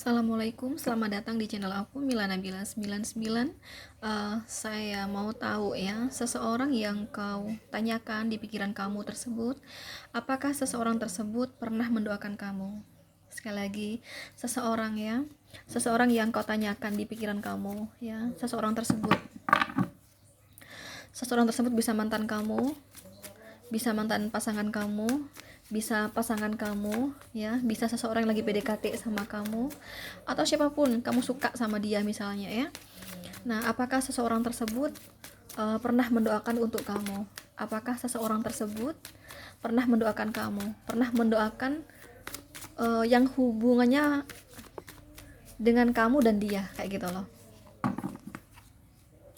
Assalamualaikum, selamat datang di channel aku Milana Bila 99. Saya mau tahu ya, seseorang yang kau tanyakan di pikiran kamu tersebut, apakah seseorang tersebut pernah mendoakan kamu? Sekali lagi, seseorang yang kau tanyakan di pikiran kamu ya, seseorang tersebut bisa mantan kamu, bisa mantan pasangan kamu, bisa pasangan kamu ya, bisa seseorang yang lagi PDKT sama kamu, atau siapapun kamu suka sama dia misalnya ya. Nah, apakah seseorang tersebut pernah mendoakan untuk kamu? Apakah seseorang tersebut pernah mendoakan kamu, pernah mendoakan yang hubungannya dengan kamu dan dia, kayak gitu loh.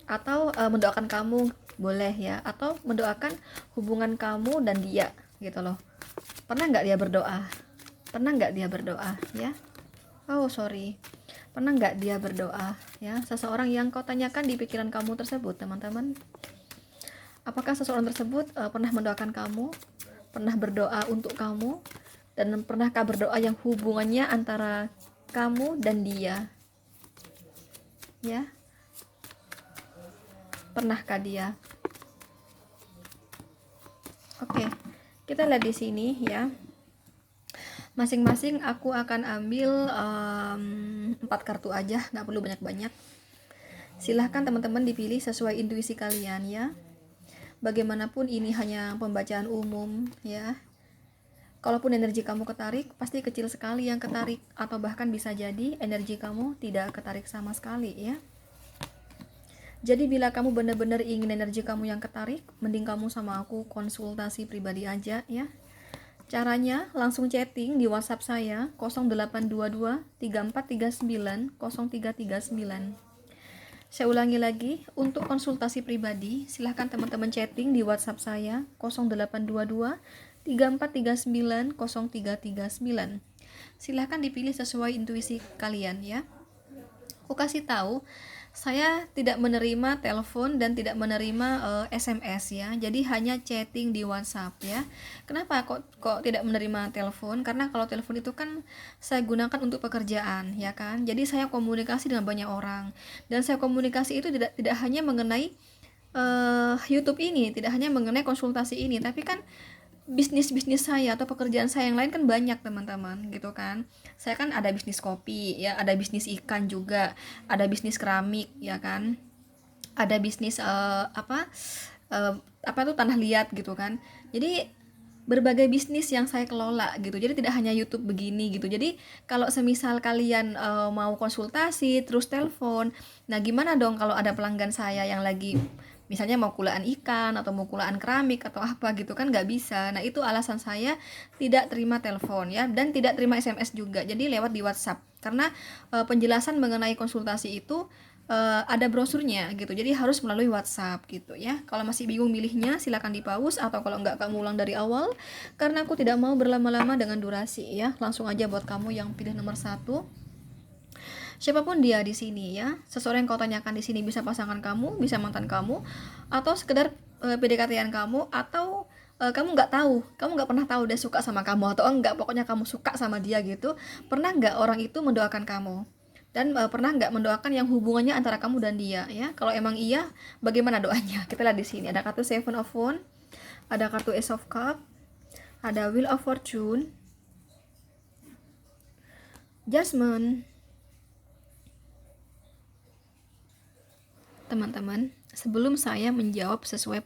Atau mendoakan kamu boleh ya, atau mendoakan hubungan kamu dan dia gitu loh. Pernah nggak dia berdoa? Pernah nggak dia berdoa ya? Oh sorry, pernah nggak dia berdoa ya? Seseorang yang kau tanyakan di pikiran kamu tersebut, teman-teman. Apakah seseorang tersebut pernah mendoakan kamu, pernah berdoa untuk kamu, dan pernahkah berdoa yang hubungannya antara kamu dan dia ya? Pernahkah dia? Oke, kita lihat di sini ya. Masing-masing aku akan ambil 4 kartu aja, nggak perlu banyak-banyak. Silahkan teman-teman dipilih sesuai intuisi kalian ya. Bagaimanapun ini hanya pembacaan umum ya. Kalaupun energi kamu ketarik, pasti kecil sekali yang ketarik, atau bahkan bisa jadi energi kamu tidak ketarik sama sekali ya. Jadi bila kamu benar-benar ingin energi kamu yang ketarik, mending kamu sama aku konsultasi pribadi aja ya. Caranya langsung chatting di WhatsApp saya 0822 3439 0339. Saya ulangi lagi, untuk konsultasi pribadi silahkan teman-teman chatting di WhatsApp saya 0822 3439 0339. Silahkan dipilih sesuai intuisi kalian ya. Aku kasih tahu, saya tidak menerima telepon dan tidak menerima SMS ya. Jadi hanya chatting di WhatsApp ya. Kenapa kok tidak menerima telepon? Karena kalau telepon itu kan saya gunakan untuk pekerjaan ya kan. Jadi saya komunikasi dengan banyak orang, dan saya komunikasi itu tidak hanya mengenai YouTube ini, tidak hanya mengenai konsultasi ini, tapi kan bisnis saya atau pekerjaan saya yang lain kan banyak teman-teman gitu kan. Saya kan ada bisnis kopi ya, ada bisnis ikan juga, ada bisnis keramik ya kan, ada bisnis apa tuh tanah liat gitu kan. Jadi berbagai bisnis yang saya kelola gitu, jadi tidak hanya YouTube begini gitu. Jadi kalau semisal kalian mau konsultasi terus telepon, nah gimana dong kalau ada pelanggan saya yang lagi misalnya mau kulaan ikan atau mau kulaan keramik atau apa gitu, kan nggak bisa. Nah itu alasan saya tidak terima telepon ya, dan tidak terima SMS juga, jadi lewat di WhatsApp. Karena penjelasan mengenai konsultasi itu ada brosurnya gitu, jadi harus melalui WhatsApp gitu ya. Kalau masih bingung milihnya silakan di pause, atau kalau nggak kamu ulang dari awal, karena aku tidak mau berlama-lama dengan durasi ya. Langsung aja buat kamu yang pilih nomor 1. Siapapun dia di sini ya, seseorang yang kau tanyakan di sini bisa pasangan kamu, bisa mantan kamu, atau sekedar PDKT-an kamu, atau kamu nggak pernah tahu dia suka sama kamu atau enggak, pokoknya kamu suka sama dia gitu. Pernah nggak orang itu mendoakan kamu? Dan pernah nggak mendoakan yang hubungannya antara kamu dan dia ya? Kalau emang iya, bagaimana doanya? Kita lihat di sini ada kartu Seven of Wands, ada kartu Ace of Cup, ada Wheel of Fortune, Judgment. Teman-teman, sebelum saya menjawab sesuai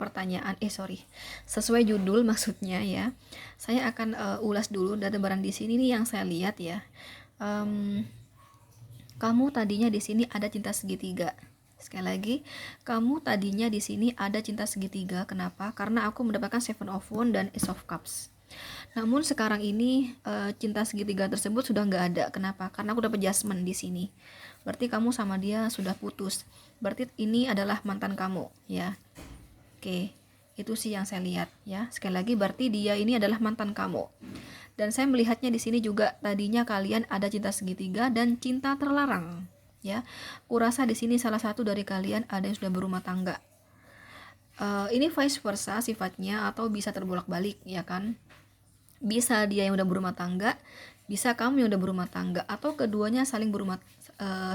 sesuai judul maksudnya ya, saya akan ulas dulu data barang di sini nih yang saya lihat ya. Kamu tadinya di sini ada cinta segitiga. Sekali lagi, kamu tadinya di sini ada cinta segitiga. Kenapa? Karena aku mendapatkan Seven of Wands dan Ace of Cups. Namun sekarang ini cinta segitiga tersebut sudah nggak ada. Kenapa? Karena aku dapat Judgment di sini. Berarti kamu sama dia sudah putus. Berarti ini adalah mantan kamu, ya. Oke, itu sih yang saya lihat, ya. Sekali lagi, berarti dia ini adalah mantan kamu. Dan saya melihatnya di sini juga tadinya kalian ada cinta segitiga dan cinta terlarang, ya. Kurasa di sini salah satu dari kalian ada yang sudah berumah tangga. Ini vice versa sifatnya, atau bisa terbolak-balik, ya kan? Bisa dia yang udah berumah tangga, Bisa kamu yang udah berumah tangga, atau keduanya saling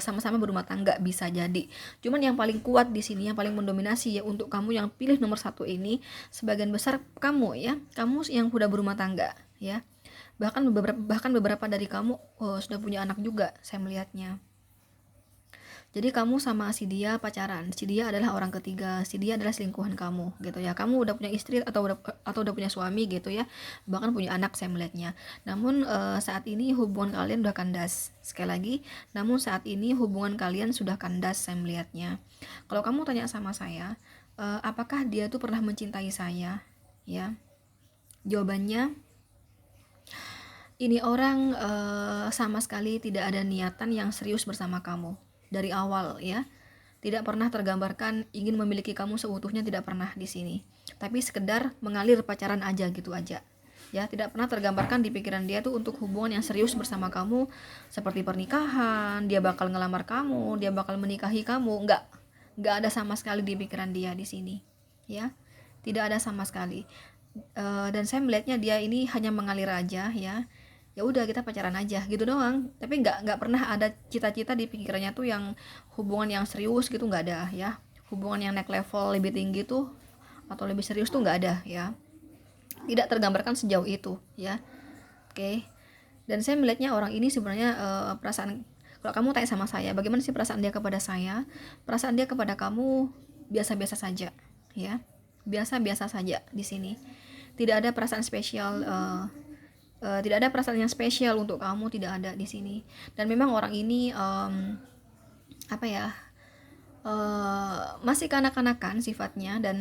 sama-sama berumah tangga, bisa jadi. Cuman yang paling kuat di sini, yang paling mendominasi ya untuk kamu yang pilih nomor 1 ini, sebagian besar kamu ya, kamu yang udah berumah tangga ya. Bahkan beberapa dari kamu sudah punya anak juga, saya melihatnya. Jadi kamu sama si dia pacaran, si dia adalah orang ketiga, si dia adalah selingkuhan kamu gitu ya. Kamu udah punya istri atau udah punya suami gitu ya, bahkan punya anak, saya melihatnya. Namun saat ini hubungan kalian udah kandas. Sekali lagi, namun saat ini hubungan kalian sudah kandas, saya melihatnya. Kalau kamu tanya sama saya, apakah dia tuh pernah mencintai saya ya, jawabannya ini orang sama sekali tidak ada niatan yang serius bersama kamu dari awal ya. Tidak pernah tergambarkan ingin memiliki kamu seutuhnya, tidak pernah di sini. Tapi sekedar mengalir pacaran aja gitu aja. Ya, tidak pernah tergambarkan di pikiran dia tuh untuk hubungan yang serius bersama kamu seperti pernikahan, dia bakal ngelamar kamu, dia bakal menikahi kamu, enggak ada sama sekali di pikiran dia di sini. Ya. Tidak ada sama sekali. Dan saya melihatnya dia ini hanya mengalir aja ya. Ya udah, kita pacaran aja gitu doang, tapi nggak pernah ada cita-cita di pikirannya tuh yang hubungan yang serius gitu, nggak ada ya. Hubungan yang naik level lebih tinggi tuh atau lebih serius tuh nggak ada ya, tidak tergambarkan sejauh itu ya. Oke. Dan saya melihatnya orang ini sebenarnya perasaan, kalau kamu tanya sama saya bagaimana sih perasaan dia kepada saya, perasaan dia kepada kamu biasa-biasa saja ya, biasa-biasa saja di sini. Tidak ada perasaan spesial, tidak ada perasaan yang spesial untuk kamu, tidak ada di sini. Dan memang orang ini apa ya, masih kanak-kanakan sifatnya, dan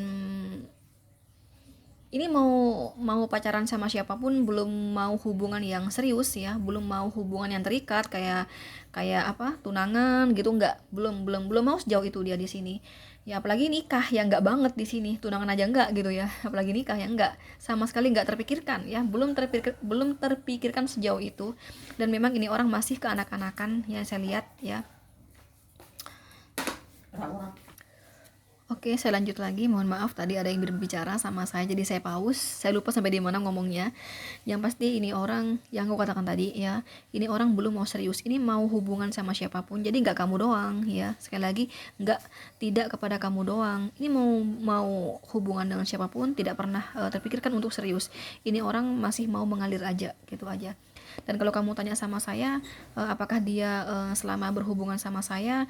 ini mau pacaran sama siapapun, belum mau hubungan yang serius ya, belum mau hubungan yang terikat kayak kayak apa, tunangan gitu, enggak, belum mau sejauh itu dia di sini ya. Apalagi nikah ya enggak banget di sini, tunangan aja enggak gitu ya, apalagi nikah ya enggak, sama sekali enggak terpikirkan ya, belum terpikirkan sejauh itu. Dan memang ini orang masih kekanak-kanakan yang saya lihat ya. Oke, saya lanjut lagi. Mohon maaf tadi ada yang berbicara sama saya, jadi saya pause. Saya lupa sampai di mana ngomongnya. Yang pasti ini orang yang aku katakan tadi ya, ini orang belum mau serius. Ini mau hubungan sama siapapun. Jadi nggak kamu doang ya. Sekali lagi, tidak kepada kamu doang. Ini mau hubungan dengan siapapun, tidak pernah terpikirkan untuk serius. Ini orang masih mau mengalir aja, gitu aja. Dan kalau kamu tanya sama saya, apakah dia selama berhubungan sama saya,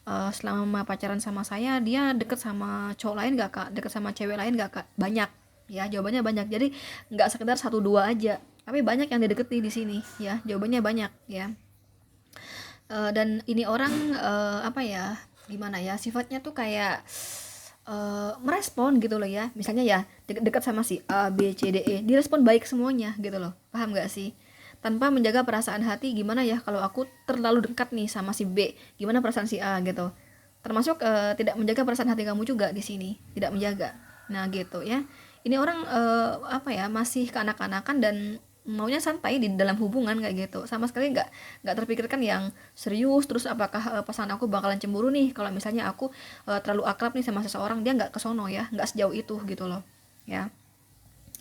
selama pacaran sama saya, dia deket sama cowok lain gak kak, deket sama cewek lain gak kak? Banyak ya, jawabannya banyak. Jadi nggak sekedar 1-2 aja, tapi banyak yang dideketi di sini ya, jawabannya banyak ya. Dan ini orang apa ya, gimana ya, sifatnya tuh kayak merespon gitu loh ya. Misalnya ya dekat sama si A B C D E, direspon baik semuanya gitu loh, paham gak sih? Tanpa menjaga perasaan hati, gimana ya kalau aku terlalu dekat nih sama si B, gimana perasaan si A gitu. Termasuk tidak menjaga perasaan hati kamu juga di sini, tidak menjaga. Nah gitu ya, ini orang apa ya, masih kekanak-kanakan dan maunya santai di dalam hubungan kayak gitu, sama sekali nggak terpikirkan yang serius. Terus apakah pasangan aku bakalan cemburu nih kalau misalnya aku terlalu akrab nih sama seseorang, dia nggak kesono ya, nggak sejauh itu gitu loh ya,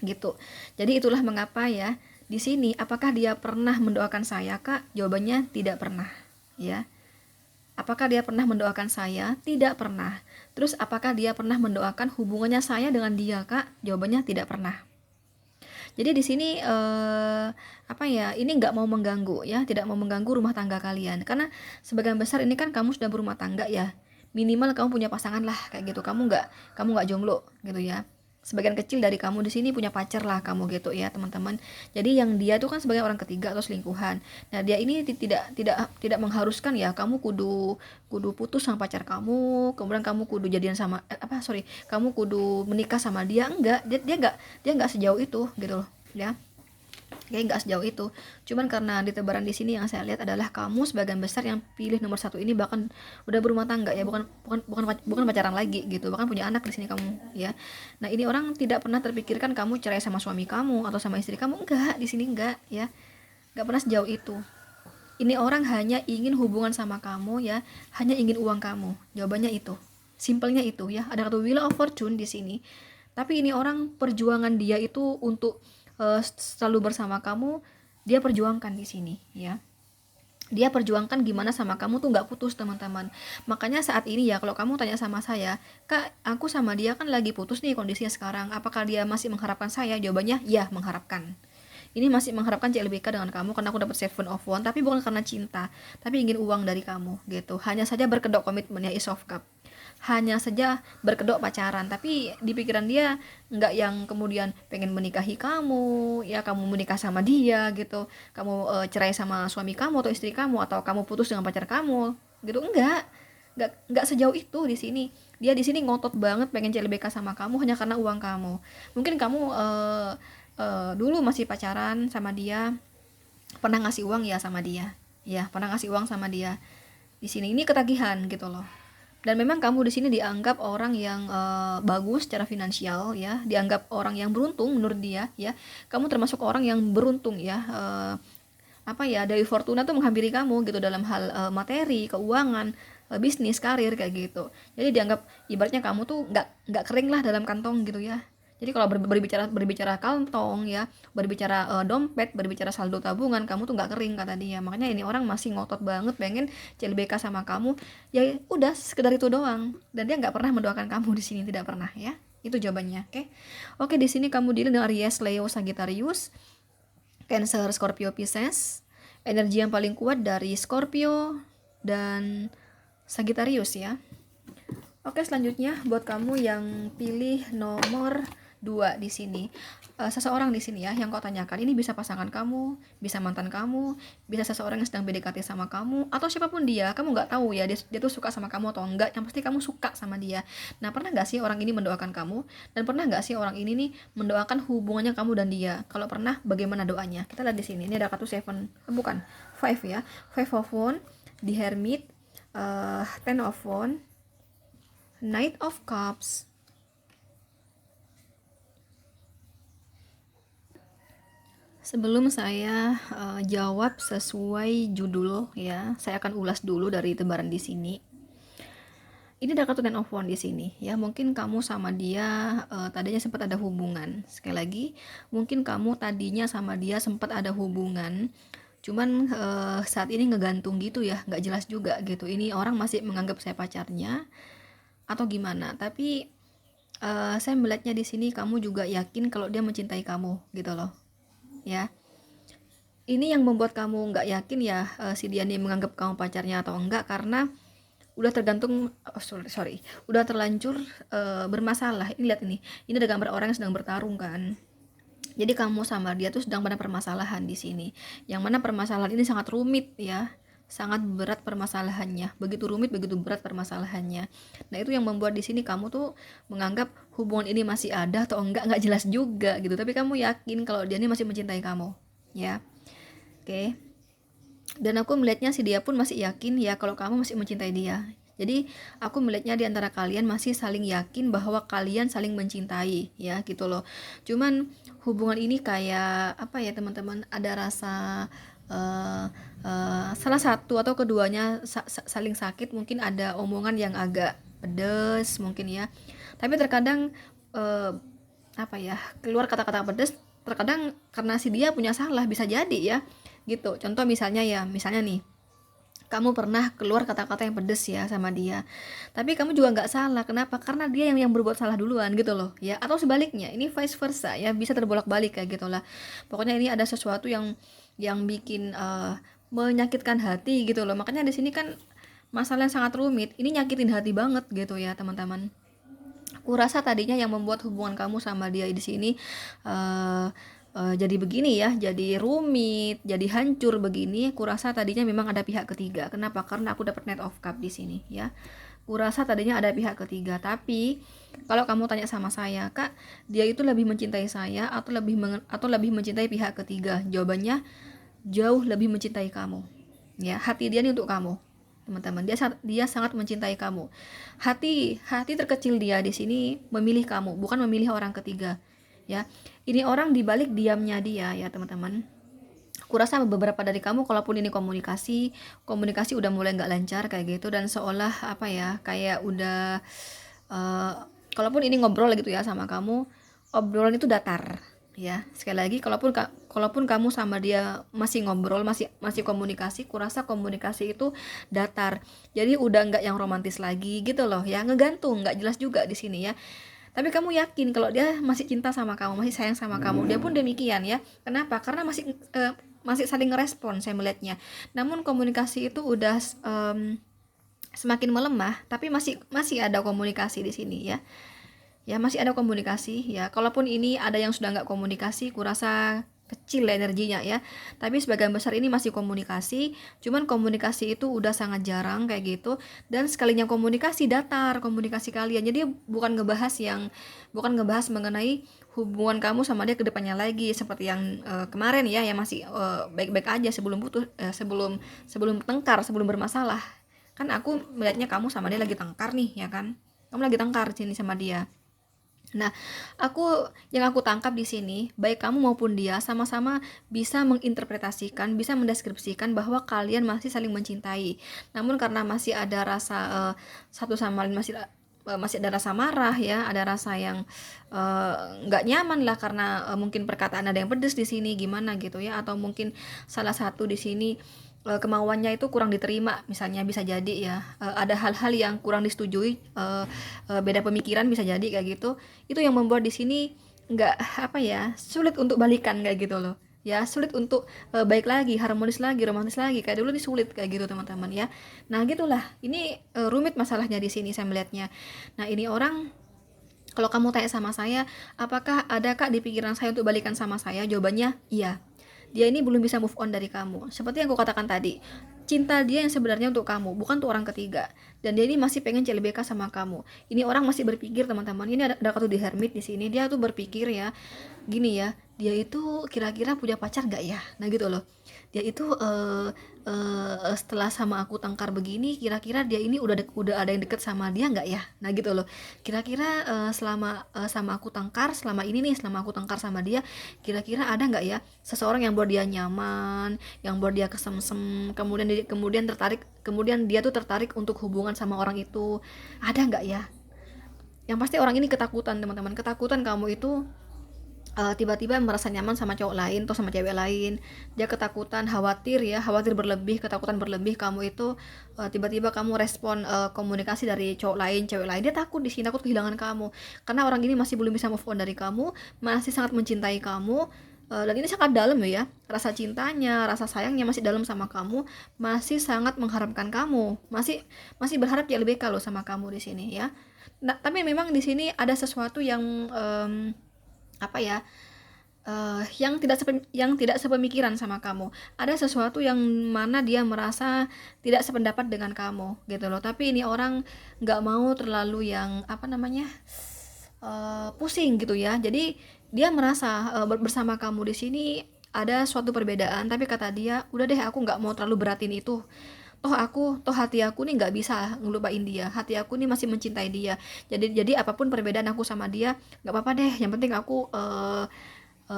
gitu. Jadi itulah mengapa ya, di sini apakah dia pernah mendoakan saya kak? Jawabannya tidak pernah ya. Apakah dia pernah mendoakan saya? Tidak pernah. Terus apakah dia pernah mendoakan hubungannya saya dengan dia kak? Jawabannya tidak pernah. Jadi di sini apa ya, ini nggak mau mengganggu ya, tidak mau mengganggu rumah tangga kalian, karena sebagian besar ini kan kamu sudah berumah tangga ya, minimal kamu punya pasangan lah kayak gitu, kamu nggak jomblo gitu ya. Sebagian kecil dari kamu di sini punya pacar lah kamu gitu ya teman-teman. Jadi yang dia tuh kan sebagai orang ketiga atau selingkuhan. Nah dia ini tidak mengharuskan ya kamu kudu kudu putus sama pacar kamu, kemudian kamu kudu jadian sama kamu kudu menikah sama dia. Enggak, dia nggak sejauh itu gitu loh ya. Kayak nggak sejauh itu. Cuman karena di tebaran di sini yang saya lihat adalah kamu sebagian besar yang pilih nomor 1 ini bahkan udah berumah tangga ya, bukan pacaran lagi gitu, bahkan punya anak di sini kamu ya. Nah ini orang tidak pernah terpikirkan kamu cerai sama suami kamu atau sama istri kamu, enggak, di sini enggak ya, nggak pernah sejauh itu. Ini orang hanya ingin hubungan sama kamu ya, hanya ingin uang kamu. Jawabannya itu, simpelnya itu ya. Ada kartu Wheel of Fortune di sini. Tapi ini orang perjuangan dia itu untuk selalu bersama kamu, dia perjuangkan di sini ya. Dia perjuangkan gimana sama kamu tuh nggak putus, teman-teman. Makanya saat ini ya, kalau kamu tanya sama saya, Kak, aku sama dia kan lagi putus nih kondisinya sekarang, apakah dia masih mengharapkan saya? Jawabannya ya, mengharapkan. Ini masih mengharapkan CLBK dengan kamu karena aku dapat Seven of Wands, tapi bukan karena cinta, tapi ingin uang dari kamu gitu. Hanya saja berkedok komitmennya Ace of Cup. Hanya saja berkedok pacaran, tapi di pikiran dia nggak yang kemudian pengen menikahi kamu, ya kamu menikah sama dia gitu, kamu cerai sama suami kamu atau istri kamu, atau kamu putus dengan pacar kamu gitu. Nggak sejauh itu di sini. Dia di sini ngotot banget pengen CLBK sama kamu hanya karena uang kamu. Mungkin kamu dulu masih pacaran sama dia, pernah ngasih uang ya sama dia, ya pernah ngasih uang sama dia. Di sini ini ketagihan gitu loh. Dan memang kamu di sini dianggap orang yang bagus secara finansial ya, dianggap orang yang beruntung menurut dia ya. Kamu termasuk orang yang beruntung ya. Apa ya, dari Fortuna tuh menghampiri kamu gitu dalam hal materi, keuangan, bisnis, karir kayak gitu. Jadi dianggap ibaratnya kamu tuh nggak kering lah dalam kantong gitu ya. Jadi kalau berbicara kantong ya, berbicara dompet, berbicara saldo tabungan, kamu tuh nggak kering kata dia. Makanya ini orang masih ngotot banget pengen CLBK sama kamu. Ya udah sekedar itu doang. Dan dia nggak pernah mendoakan kamu di sini, tidak pernah ya. Itu jawabannya, oke? Oke, di sini kamu deal dengan Aries, Leo, Sagittarius, Cancer, Scorpio, Pisces. Energi yang paling kuat dari Scorpio dan Sagittarius ya. Oke, selanjutnya buat kamu yang pilih nomor 2 di sini. Seseorang di sini ya yang kau tanyakan, ini bisa pasangan kamu, bisa mantan kamu, bisa seseorang yang sedang PDKT sama kamu, atau siapapun dia. Kamu nggak tahu ya dia tuh suka sama kamu atau enggak, yang pasti kamu suka sama dia. Nah, pernah nggak sih orang ini mendoakan kamu, dan pernah nggak sih orang ini nih mendoakan hubungannya kamu dan dia? Kalau pernah, bagaimana doanya? Kita lihat di sini. Ini ada kartu seven, bukan, five ya. Five of Wands, The Hermit, Ten of Wands, Knight of Cups, sebelum saya jawab sesuai judul ya, saya akan ulas dulu dari tebaran di sini. Ini ada kartu Ten of Wands di sini ya. Mungkin kamu sama dia tadinya sempat ada hubungan. Sekali lagi, mungkin kamu tadinya sama dia sempat ada hubungan. Cuman saat ini ngegantung gitu ya, nggak jelas juga gitu. Ini orang masih menganggap saya pacarnya atau gimana? Tapi saya melihatnya di sini kamu juga yakin kalau dia mencintai kamu gitu loh. Ya. Ini yang membuat kamu nggak yakin ya si dia nih menganggap kamu pacarnya atau enggak, karena udah tergantung udah terlanjur bermasalah. Ini lihat ini ada gambar orang yang sedang bertarung kan. Jadi kamu sama dia tuh sedang pada permasalahan di sini, yang mana permasalahan ini sangat rumit ya, sangat berat permasalahannya, begitu rumit, begitu berat permasalahannya. Nah, itu yang membuat di sini kamu tuh menganggap hubungan ini masih ada atau enggak jelas juga gitu, tapi kamu yakin kalau dia ini masih mencintai kamu ya. Oke. Dan aku melihatnya si dia pun masih yakin ya kalau kamu masih mencintai dia. Jadi aku melihatnya di antara kalian masih saling yakin bahwa kalian saling mencintai ya gitu loh. Cuman hubungan ini kayak apa ya teman-teman, ada rasa salah satu atau keduanya saling sakit, mungkin ada omongan yang agak pedes mungkin ya. Tapi terkadang apa ya, keluar kata-kata pedes terkadang karena si dia punya salah, bisa jadi ya gitu. Contoh misalnya nih, kamu pernah keluar kata-kata yang pedes ya sama dia, tapi kamu juga nggak salah. Kenapa? Karena dia yang berbuat salah duluan gitu loh ya. Atau sebaliknya, ini vice versa ya, bisa terbolak-balik kayak gitulah. Pokoknya ini ada sesuatu yang bikin menyakitkan hati gitu loh. Makanya di sini kan masalah yang sangat rumit, ini nyakitin hati banget gitu ya teman-teman. Kurasa tadinya yang membuat hubungan kamu sama dia di sini jadi begini ya, jadi rumit, jadi hancur begini. Kurasa tadinya memang ada pihak ketiga. Kenapa? Karena aku dapat Knight of Cup di sini ya. Kurasa tadinya ada pihak ketiga, tapi kalau kamu tanya sama saya, Kak, dia itu lebih mencintai saya atau lebih mencintai pihak ketiga? Jawabannya jauh lebih mencintai kamu. Ya, hati dia ini untuk kamu. Teman-teman, dia sangat mencintai kamu. Hati terkecil dia di sini memilih kamu, bukan memilih orang ketiga. Ya, ini orang dibalik diamnya dia ya teman-teman. Kurasa beberapa dari kamu, kalaupun ini komunikasi udah mulai nggak lancar kayak gitu, dan seolah apa ya, kayak udah kalaupun ini ngobrol gitu ya sama kamu, obrolan itu datar Ya, sekali lagi, kalaupun kamu sama dia masih ngobrol, masih komunikasi, kurasa komunikasi itu datar. Jadi udah nggak yang romantis lagi gitu loh ya, ngegantung, nggak jelas juga di sini ya. Tapi kamu yakin kalau dia masih cinta sama kamu, masih sayang sama kamu. Dia pun demikian ya. Kenapa? Karena masih saling ngerespon saya melihatnya. Namun komunikasi itu udah semakin melemah, tapi masih ada komunikasi di sini ya. Ya, masih ada komunikasi ya. Kalaupun ini ada yang sudah nggak komunikasi, kurasa kecil energinya ya. Tapi sebagian besar ini masih komunikasi. Cuman komunikasi itu udah sangat jarang kayak gitu. Dan sekalinya komunikasi datar komunikasi kalian. Jadi bukan ngebahas mengenai hubungan kamu sama dia ke depannya lagi seperti yang kemarin ya, yang masih baik-baik aja sebelum putus, sebelum tengkar, sebelum bermasalah. Kan aku melihatnya kamu sama dia lagi tengkar nih ya kan. Kamu lagi tengkar sini sama dia. Nah, yang aku tangkap di sini, baik kamu maupun dia sama-sama bisa menginterpretasikan, bisa mendeskripsikan bahwa kalian masih saling mencintai. Namun karena masih ada rasa satu sama lain masih ada rasa marah ya, ada rasa yang nggak nyaman lah karena mungkin perkataan ada yang pedes di sini gimana gitu ya, atau mungkin salah satu di sini kemauannya itu kurang diterima misalnya, bisa jadi ya. Ada hal-hal yang kurang disetujui, beda pemikiran bisa jadi kayak gitu. Itu yang membuat di sini nggak, apa ya, sulit untuk balikan kayak gitu loh ya, sulit untuk baik lagi, harmonis lagi, romantis lagi kayak dulu, ini sulit kayak gitu teman-teman ya. Nah gitulah, ini rumit masalahnya di sini saya melihatnya. Nah ini orang, kalau kamu tanya sama saya, apakah ada kak di pikiran saya untuk balikan sama saya, jawabannya iya. Dia ini belum bisa move on dari kamu. Seperti yang aku katakan tadi, cinta dia yang sebenarnya untuk kamu, bukan untuk orang ketiga. Dan dia ini masih pengen CLBK sama kamu. Ini orang masih berpikir teman-teman. Ini ada kartu di Hermit di sini. Dia tuh berpikir ya, gini ya, dia itu kira-kira punya pacar nggak ya? Nah gitu loh. Dia itu setelah sama aku tengkar begini, kira-kira dia ini udah ada yang deket sama dia nggak ya? Nah gitu loh. Kira-kira selama sama aku tengkar, selama aku tengkar sama dia, kira-kira ada nggak ya seseorang yang buat dia nyaman, yang buat dia kesemsem, kemudian dia tuh tertarik untuk hubungan sama orang itu, ada nggak ya? Yang pasti orang ini ketakutan teman-teman, ketakutan kamu itu tiba-tiba merasa nyaman sama cowok lain atau sama cewek lain. Dia ketakutan, khawatir berlebih, ketakutan berlebih kamu itu tiba-tiba kamu respon komunikasi dari cowok lain, cewek lain. Dia takut di sini, takut kehilangan kamu. Karena orang ini masih belum bisa move on dari kamu, masih sangat mencintai kamu. Dan ini sangat dalam ya, rasa cintanya, rasa sayangnya masih dalam sama kamu, masih sangat mengharapkan kamu, masih berharap ya lebih kalau sama kamu di sini ya. Nah, tapi memang di sini ada sesuatu yang apa ya, yang tidak sepemikiran sama kamu. Ada sesuatu yang mana dia merasa tidak sependapat dengan kamu gitu loh. Tapi ini orang nggak mau terlalu yang apa namanya, pusing gitu ya. Jadi dia merasa bersama kamu di sini ada suatu perbedaan, tapi kata dia udah deh, aku nggak mau terlalu beratin itu. Toh hati aku nih nggak bisa ngelupain dia, hati aku nih masih mencintai dia. Jadi apapun perbedaan aku sama dia nggak apa-apa deh, yang penting aku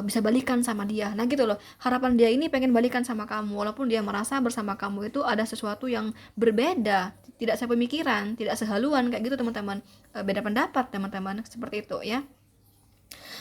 bisa balikan sama dia. Nah gitu loh, harapan dia ini pengen balikan sama kamu, walaupun dia merasa bersama kamu itu ada sesuatu yang berbeda, tidak sepemikiran, tidak sehaluan kayak gitu teman-teman. Beda pendapat teman-teman, seperti itu ya.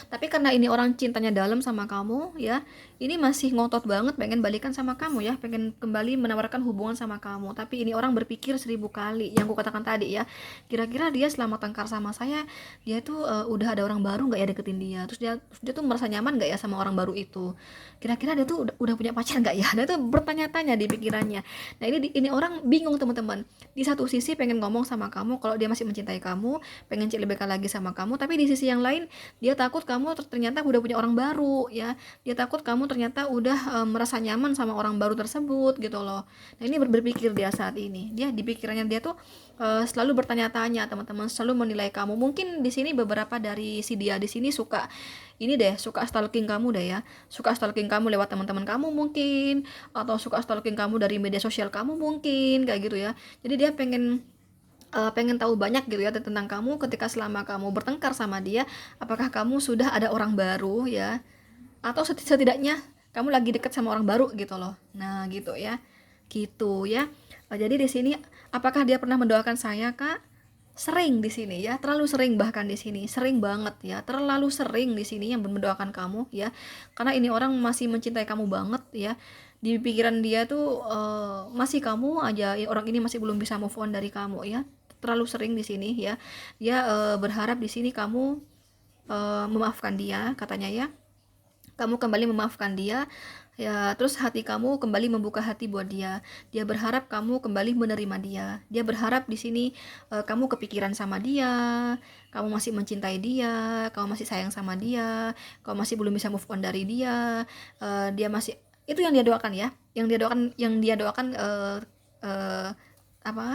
Tapi karena ini orang cintanya dalam sama kamu ya, ini masih ngotot banget pengen balikan sama kamu ya, pengen kembali menawarkan hubungan sama kamu. Tapi ini orang berpikir 1000 kali, yang aku katakan tadi ya, kira-kira dia selama tengkar sama saya, dia tuh udah ada orang baru nggak ya deketin dia, terus dia tuh merasa nyaman nggak ya sama orang baru itu, kira-kira dia tuh udah punya pacar nggak ya. Nah itu bertanya-tanya di pikirannya. Nah ini orang bingung teman-teman. Di satu sisi pengen ngomong sama kamu kalau dia masih mencintai kamu, pengen CLBK lagi sama kamu, tapi di sisi yang lain dia takut kamu ternyata udah punya orang baru ya. Dia takut kamu ternyata udah merasa nyaman sama orang baru tersebut gitu loh. Nah ini berpikir dia saat ini, dia di pikirannya dia tuh selalu bertanya-tanya teman-teman, selalu menilai kamu. Mungkin di sini beberapa dari si dia di sini suka suka stalking kamu deh ya, suka stalking kamu lewat teman-teman kamu mungkin, atau suka stalking kamu dari media sosial kamu mungkin kayak gitu ya. Jadi dia pengen tahu banyak gitu ya tentang kamu ketika selama kamu bertengkar sama dia, apakah kamu sudah ada orang baru ya, atau setidaknya kamu lagi deket sama orang baru gitu loh. Nah gitu ya, gitu ya. Jadi di sini, apakah dia pernah mendoakan saya kak? sering di sini ya, terlalu sering, bahkan di sini sering banget ya, terlalu sering di sini yang mendoakan kamu ya, karena ini orang masih mencintai kamu banget ya. Di pikiran dia tuh masih kamu aja, orang ini masih belum bisa move on dari kamu ya, terlalu sering di sini ya. Dia berharap di sini kamu memaafkan dia katanya ya, kamu kembali memaafkan dia ya, terus hati kamu kembali membuka hati buat dia. Dia berharap kamu kembali menerima dia. Dia berharap di sini kamu kepikiran sama dia, kamu masih mencintai dia, kamu masih sayang sama dia, kamu masih belum bisa move on dari dia. Dia masih, itu yang dia doakan ya, yang dia doakan apa,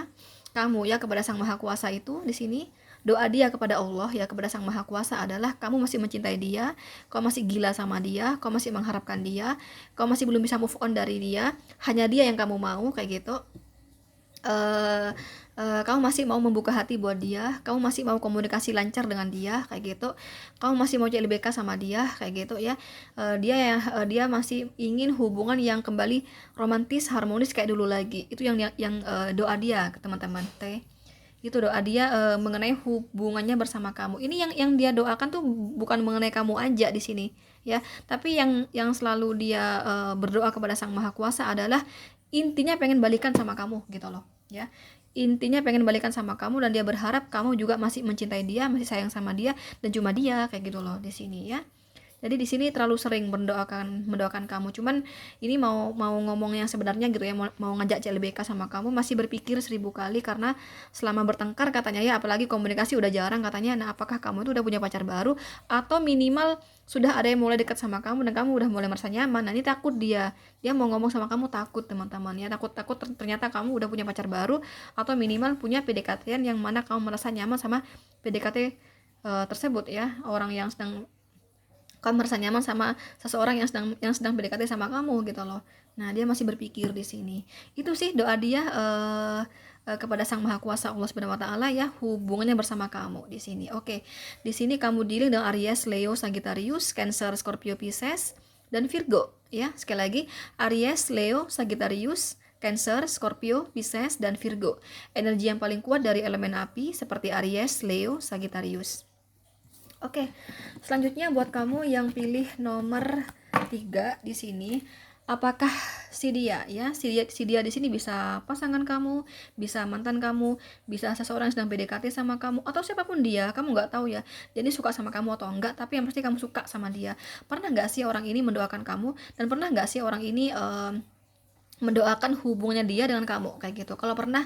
kamu ya, kepada Sang Maha Kuasa. Itu di sini doa dia kepada Allah ya, kepada Sang Maha Kuasa adalah kamu masih mencintai dia, kau masih gila sama dia, kau masih mengharapkan dia, kau masih belum bisa move on dari dia, hanya dia yang kamu mau kayak gitu. Kamu masih mau membuka hati buat dia, kamu masih mau komunikasi lancar dengan dia kayak gitu, kamu masih mau CLBK sama dia kayak gitu ya. Dia masih ingin hubungan yang kembali romantis, harmonis kayak dulu lagi. Itu yang doa dia ke teman-teman teh. Itu doa dia mengenai hubungannya bersama kamu. Ini yang dia doakan tuh bukan mengenai kamu aja di sini ya, tapi yang selalu dia berdoa kepada Sang Maha Kuasa adalah intinya pengen balikan sama kamu gitu loh ya. Intinya pengen balikan sama kamu, dan dia berharap kamu juga masih mencintai dia, masih sayang sama dia, dan cuma dia kayak gitu loh di sini ya. Jadi di sini terlalu sering mendoakan kamu. Cuman ini mau ngomong yang sebenarnya gitu ya, mau ngajak CLBK sama kamu, masih berpikir 1000 kali karena selama bertengkar katanya ya, apalagi komunikasi udah jarang katanya. Nah, apakah kamu itu udah punya pacar baru, atau minimal sudah ada yang mulai dekat sama kamu dan kamu udah mulai merasa nyaman. Nah, ini takut dia mau ngomong sama kamu, takut teman-teman ya, takut ternyata kamu udah punya pacar baru, atau minimal punya PDKT yang mana kamu merasa nyaman sama PDKT tersebut ya, orang yang sedang kamu merasa nyaman sama seseorang yang sedang PDKT sama kamu gitu loh. Nah, dia masih berpikir di sini. Itu sih doa dia kepada Sang Maha Kuasa Allah Subhanahu wa taala ya, hubungannya bersama kamu di sini. Oke. Di sini kamu dealing dengan Aries, Leo, Sagittarius, Cancer, Scorpio, Pisces, dan Virgo ya. Sekali lagi, Aries, Leo, Sagittarius, Cancer, Scorpio, Pisces, dan Virgo. Energi yang paling kuat dari elemen api seperti Aries, Leo, Sagittarius. Oke, selanjutnya buat kamu yang pilih nomor 3 di sini, apakah si dia ya, si dia di sini bisa pasangan kamu, bisa mantan kamu, bisa seseorang yang sedang PDKT sama kamu, atau siapapun dia, kamu nggak tahu ya. Jadi suka sama kamu atau enggak, tapi yang pasti kamu suka sama dia. Pernah nggak sih orang ini mendoakan kamu, dan pernah nggak sih orang ini mendoakan hubungannya dia dengan kamu kayak gitu? Kalau pernah,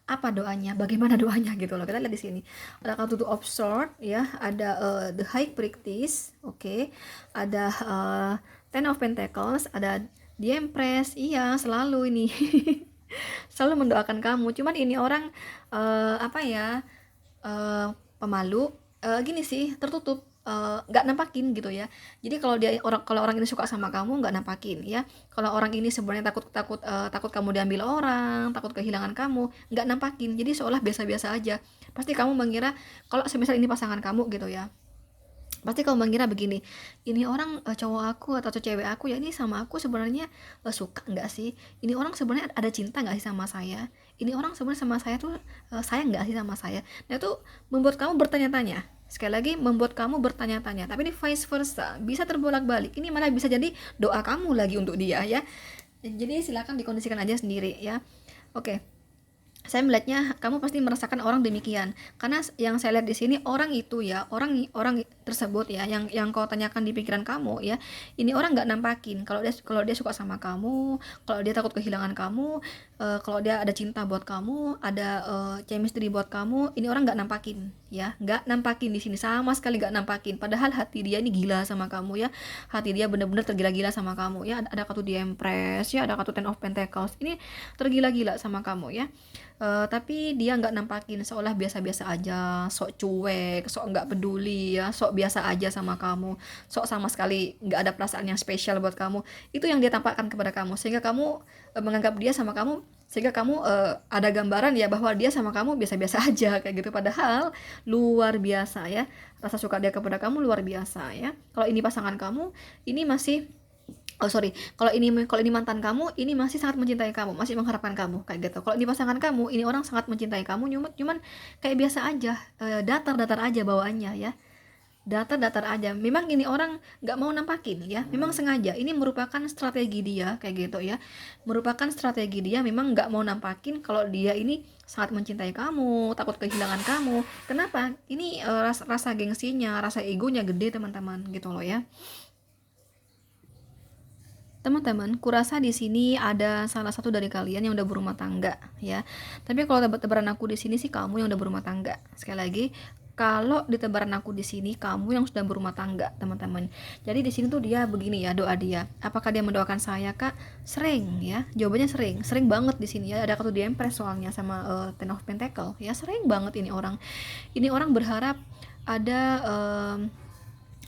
apa doanya, bagaimana doanya gitu loh. Kita lihat di sini ada kartu Two of Swords ya, ada the High Priestess, oke. Ada Ten of Pentacles, ada The Empress. Iya, selalu ini selalu mendoakan kamu. Cuman ini orang apa ya, pemalu, gini sih, tertutup, nggak nampakin gitu ya. Jadi kalau orang ini suka sama kamu, nggak nampakin ya. Kalau orang ini sebenarnya takut kamu diambil orang, takut kehilangan kamu, nggak nampakin. Jadi seolah biasa-biasa aja. Pasti kamu mengira kalau semisal ini pasangan kamu gitu ya, pasti kamu mengira begini, ini orang cowok aku atau cewek aku ya, ini sama aku sebenarnya suka nggak sih, ini orang sebenarnya ada cinta nggak sih sama saya, ini orang sebenarnya sama saya tuh sayang nggak sih sama saya. Nah, itu membuat kamu bertanya-tanya, sekali lagi membuat kamu bertanya-tanya. Tapi ini vice versa, bisa terbolak-balik, ini malah bisa jadi doa kamu lagi untuk dia ya. Jadi silakan dikondisikan aja sendiri ya. Oke, saya melihatnya kamu pasti merasakan orang demikian, karena yang saya lihat di sini orang itu ya, orang tersebut ya, yang kau tanyakan di pikiran kamu ya, ini orang nggak nampakin kalau dia suka sama kamu, kalau dia takut kehilangan kamu, kalau dia ada cinta buat kamu, ada chemistry buat kamu. Ini orang nggak nampakin ya, nggak nampakin di sini, sama sekali nggak nampakin. Padahal hati dia ini gila sama kamu ya, hati dia bener-bener tergila-gila sama kamu ya. Ada kartu The Empress ya, ada kartu Ten of Pentacles, ini tergila-gila sama kamu ya. Tapi dia nggak nampakin, seolah biasa-biasa aja, sok cuek, sok nggak peduli ya, sok biasa aja sama kamu, sok sama sekali nggak ada perasaan yang spesial buat kamu. Itu yang dia tampakkan kepada kamu, sehingga kamu menganggap dia sama kamu, sehingga kamu ada gambaran ya bahwa dia sama kamu biasa-biasa aja kayak gitu. Padahal luar biasa ya, rasa suka dia kepada kamu luar biasa ya. Kalau ini pasangan kamu, ini masih Oh sorry, kalau ini mantan kamu, ini masih sangat mencintai kamu, masih mengharapkan kamu kayak gitu. Kalau di pasangan kamu, ini orang sangat mencintai kamu, cuman kayak biasa aja, datar-datar aja bawaannya ya, datar-datar aja. Memang ini orang nggak mau nampakin ya, memang sengaja. Ini merupakan strategi dia kayak gitu ya, merupakan strategi dia. Memang nggak mau nampakin kalau dia ini sangat mencintai kamu, takut kehilangan kamu. Kenapa? Ini rasa gengsinya, rasa egonya gede teman-teman gitu loh ya. Teman-teman, kurasa di sini ada salah satu dari kalian yang udah berumah tangga ya. Tapi kalau tebaran aku di sini sih kamu yang udah berumah tangga. Sekali lagi, kalau di tebaran aku di sini kamu yang sudah berumah tangga, teman-teman. Jadi di sini tuh dia begini ya, doa dia. Apakah dia mendoakan saya, Kak? Sering ya. Jawabannya sering. Sering banget di sini ya. Ada kartu di Empress soalnya sama Ten of Pentacle. Ya, sering banget ini orang. Ini orang berharap ada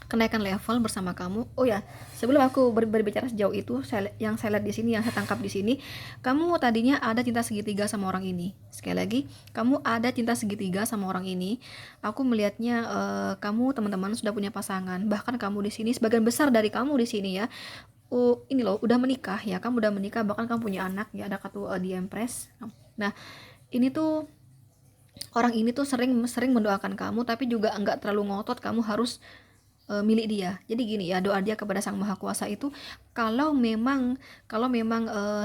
kenaikan level bersama kamu. Oh ya, sebelum aku berbicara sejauh itu, yang saya lihat di sini, yang saya tangkap di sini, kamu tadinya ada cinta segitiga sama orang ini. Sekali lagi, kamu ada cinta segitiga sama orang ini. Aku melihatnya kamu teman-teman sudah punya pasangan. Bahkan kamu di sini, sebagian besar dari kamu di sini ya, ini loh udah menikah ya. Kamu udah menikah, bahkan kamu punya anak ya. Ada kartu di Empress. Nah, ini tuh orang ini tuh sering mendoakan kamu, tapi juga enggak terlalu ngotot kamu harus milik dia. Jadi gini ya, doa dia kepada Sang Maha Kuasa itu, kalau memang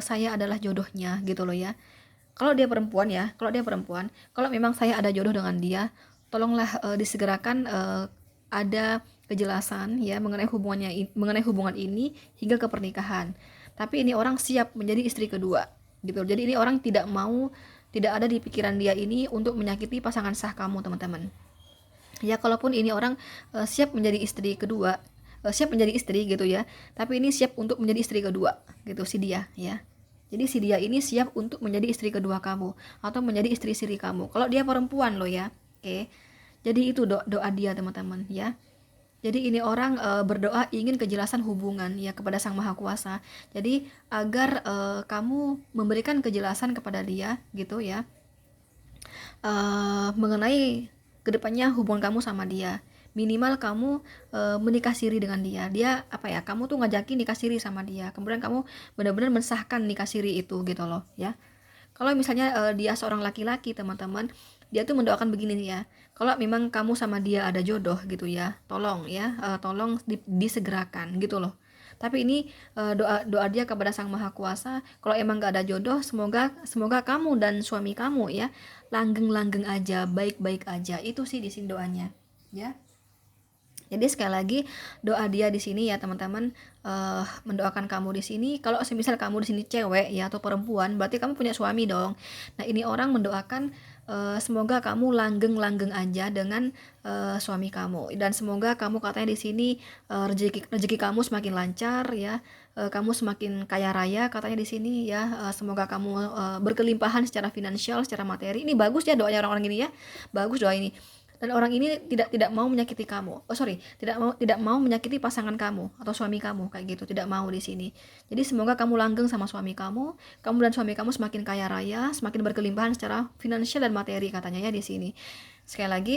saya adalah jodohnya gitu loh ya. Kalau dia perempuan ya, kalau memang saya ada jodoh dengan dia, tolonglah disegerakan ada kejelasan ya mengenai hubungan ini hingga ke pernikahan. Tapi ini orang siap menjadi istri kedua gitu. Jadi ini orang tidak ada di pikiran dia ini untuk menyakiti pasangan sah kamu, teman-teman. Ya kalaupun ini orang siap menjadi istri kedua, siap menjadi istri gitu ya, tapi ini siap untuk menjadi istri kedua gitu si dia ya. Jadi si dia ini siap untuk menjadi istri kedua kamu atau menjadi istri siri kamu kalau dia perempuan loh ya. Oke, jadi itu doa dia teman-teman ya. Jadi ini orang berdoa ingin kejelasan hubungan ya kepada Sang Maha Kuasa. Jadi agar kamu memberikan kejelasan kepada dia gitu ya, mengenai kedepannya hubungan kamu sama dia. Minimal kamu menikah siri dengan dia. Dia apa ya, kamu tuh ngajakin nikah siri sama dia, kemudian kamu benar-benar mensahkan nikah siri itu gitu loh ya. Kalau misalnya dia seorang laki-laki teman-teman, dia tuh mendoakan begini nih ya, kalau memang kamu sama dia ada jodoh gitu ya, tolong ya, tolong disegerakan gitu loh. Tapi ini doa dia kepada Sang Maha Kuasa, kalau emang gak ada jodoh, semoga kamu dan suami kamu ya langgeng-langgeng aja, baik-baik aja. Itu sih di sini doanya ya. Jadi sekali lagi doa dia di sini ya teman-teman, mendoakan kamu di sini. Kalau semisal kamu di sini cewek ya atau perempuan, berarti kamu punya suami dong. Nah ini orang mendoakan semoga kamu langgeng-langgeng aja dengan suami kamu, dan semoga kamu katanya di sini rezeki kamu semakin lancar ya, kamu semakin kaya raya katanya di sini ya, semoga kamu berkelimpahan secara finansial, secara materi. Ini bagus ya doanya orang-orang ini ya, bagus doa ini. Dan orang ini tidak mau menyakiti kamu. Oh sorry, tidak mau menyakiti pasangan kamu atau suami kamu kayak gitu, tidak mau di sini. Jadi semoga kamu langgeng sama suami kamu dan suami kamu semakin kaya raya, semakin berkelimpahan secara finansial dan materi katanya ya di sini. Sekali lagi,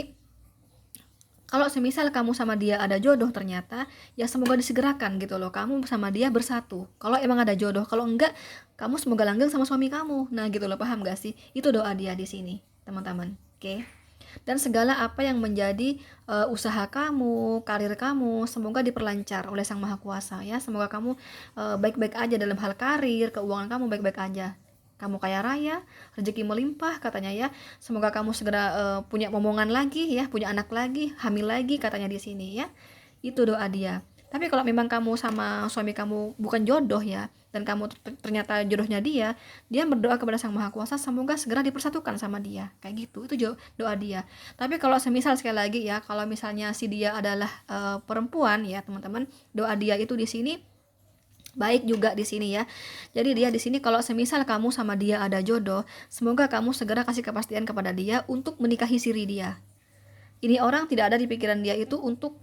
kalau semisal kamu sama dia ada jodoh ternyata, ya semoga disegerakan gitu loh, kamu sama dia bersatu. Kalau emang ada jodoh, kalau enggak, kamu semoga langgeng sama suami kamu. Nah gitu loh, paham gak sih? Itu doa dia di sini, teman-teman. Oke. Dan segala apa yang menjadi usaha kamu, karir kamu, semoga diperlancar oleh Sang Maha Kuasa ya. Semoga kamu baik-baik aja dalam hal karir, keuangan kamu baik-baik aja. Kamu kaya raya, rezeki melimpah katanya ya. Semoga kamu segera punya momongan lagi ya, punya anak lagi, hamil lagi katanya di sini ya. Itu doa dia. Tapi kalau memang kamu sama suami kamu bukan jodoh ya, dan kamu ternyata jodohnya dia berdoa kepada Sang Maha Kuasa semoga segera dipersatukan sama dia. Kayak gitu. Itu doa dia. Tapi kalau semisal sekali lagi ya, kalau misalnya si dia adalah perempuan ya, teman-teman, doa dia itu di sini baik juga di sini ya. Jadi dia di sini kalau semisal kamu sama dia ada jodoh, semoga kamu segera kasih kepastian kepada dia untuk menikahi siri dia. Ini orang tidak ada di pikiran dia itu untuk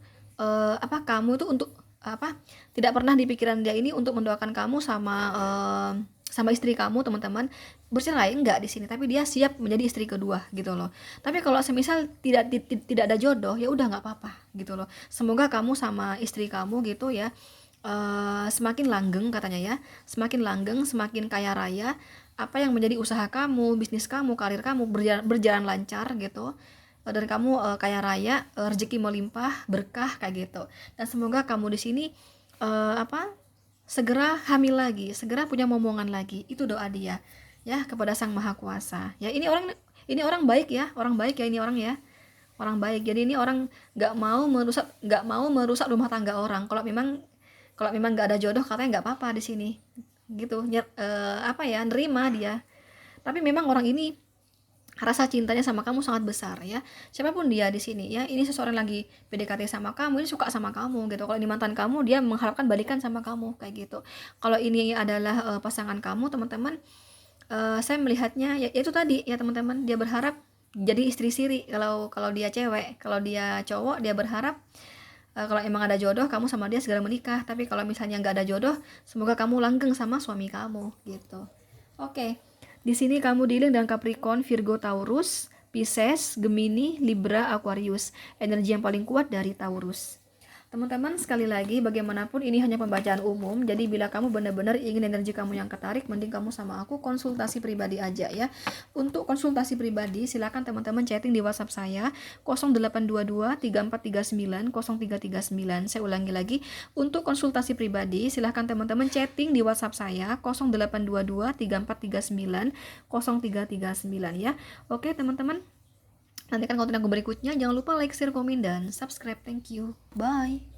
kamu itu untuk apa? Tidak pernah di pikiran dia ini untuk mendoakan kamu sama istri kamu, teman-teman, bercerai enggak di sini, tapi dia siap menjadi istri kedua gitu loh. Tapi kalau semisal tidak ada jodoh, ya udah nggak apa-apa gitu loh. Semoga kamu sama istri kamu gitu ya semakin langgeng katanya ya, semakin langgeng, semakin kaya raya. Apa yang menjadi usaha kamu, bisnis kamu, karir kamu berjalan lancar gitu. Dan kamu kaya raya, rezeki melimpah, berkah kayak gitu. Dan semoga kamu di sini segera hamil lagi, segera punya momongan lagi. Itu doa dia ya kepada Sang Maha Kuasa. Ya ini orang baik ya, orang baik ya ini orang ya. Orang baik. Jadi ini orang nggak mau merusak rumah tangga orang. Kalau memang nggak ada jodoh katanya nggak apa-apa di sini. Gitu. Nerima dia. Tapi memang orang ini rasa cintanya sama kamu sangat besar ya. Siapapun dia di sini ya, ini seseorang lagi PDKT sama kamu, ini suka sama kamu gitu. Kalau ini mantan kamu, dia mengharapkan balikan sama kamu kayak gitu. Kalau ini adalah pasangan kamu, teman-teman, saya melihatnya ya itu tadi ya teman-teman, dia berharap jadi istri siri kalau dia cewek. Kalau dia cowok, dia berharap kalau emang ada jodoh kamu sama dia segera menikah. Tapi kalau misalnya nggak ada jodoh, semoga kamu langgeng sama suami kamu gitu. Oke. Di sini kamu dealing dengan Capricorn, Virgo, Taurus, Pisces, Gemini, Libra, Aquarius. Energi yang paling kuat dari Taurus. Teman-teman, sekali lagi bagaimanapun ini hanya pembacaan umum. Jadi bila kamu benar-benar ingin energi kamu yang ketarik, mending kamu sama aku konsultasi pribadi aja ya. Untuk konsultasi pribadi silakan teman-teman chatting di WhatsApp saya 0822 3439 0339. Saya ulangi lagi, untuk konsultasi pribadi silakan teman-teman chatting di WhatsApp saya 0822 3439 0339 ya. Oke teman-teman, nantikan konten aku berikutnya. Jangan lupa like, share, komen, dan subscribe. Thank you. Bye.